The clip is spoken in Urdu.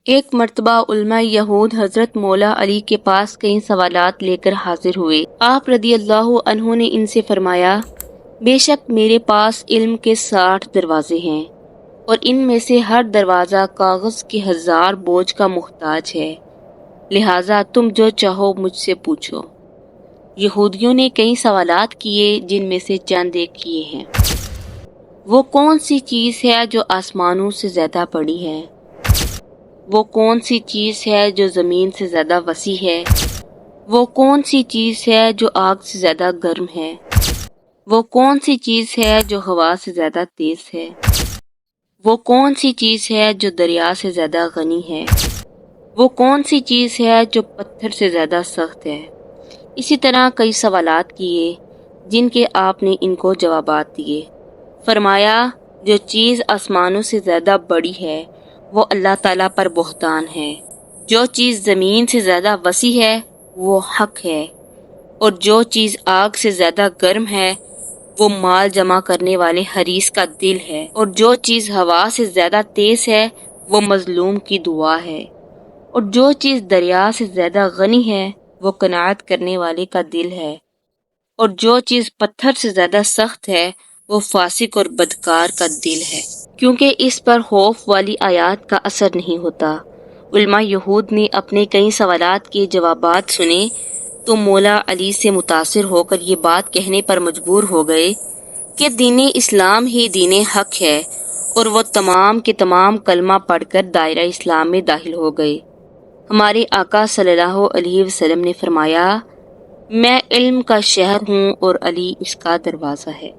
ایک مرتبہ علماء یہود حضرت مولا علی کے پاس کئی سوالات لے کر حاضر ہوئے۔ آپ رضی اللہ عنہ نے ان سے فرمایا، بے شک میرے پاس علم کے 60 دروازے ہیں اور ان میں سے ہر دروازہ کاغذ کے 1000 بوجھ کا محتاج ہے، لہٰذا تم جو چاہو مجھ سے پوچھو۔ یہودیوں نے کئی سوالات کیے جن میں سے چند ایک یہ ہیں۔ وہ کون سی چیز ہے جو آسمانوں سے زیادہ بڑی ہے؟ وہ کون سی چیز ہے جو زمین سے زیادہ وسیع ہے؟ وہ کون سی چیز ہے جو آگ سے زیادہ گرم ہے؟ وہ کون سی چیز ہے جو ہوا سے زیادہ تیز ہے؟ وہ کون سی چیز ہے جو دریا سے زیادہ غنی ہے؟ وہ کون سی چیز ہے جو پتھر سے زیادہ سخت ہے؟ اسی طرح کئی سوالات کیے جن کے آپ نے ان کو جوابات دیے۔ فرمایا، جو چیز آسمانوں سے زیادہ بڑی ہے وہ اللہ تعالیٰ پر بہتان ہے، جو چیز زمین سے زیادہ وسیع ہے وہ حق ہے، اور جو چیز آگ سے زیادہ گرم ہے وہ مال جمع کرنے والے حریص کا دل ہے، اور جو چیز ہوا سے زیادہ تیز ہے وہ مظلوم کی دعا ہے، اور جو چیز دریا سے زیادہ غنی ہے وہ قناعت کرنے والے کا دل ہے، اور جو چیز پتھر سے زیادہ سخت ہے وہ فاسق اور بدکار کا دل ہے، کیونکہ اس پر خوف والی آیات کا اثر نہیں ہوتا۔ علماء یہود نے اپنے کئی سوالات کے جوابات سنے تو مولا علی سے متاثر ہو کر یہ بات کہنے پر مجبور ہو گئے کہ دین اسلام ہی دین حق ہے، اور وہ تمام کے تمام کلمہ پڑھ کر دائرہ اسلام میں داخل ہو گئے۔ ہمارے آقا صلی اللہ علیہ وسلم نے فرمایا، میں علم کا شہر ہوں اور علی اس کا دروازہ ہے۔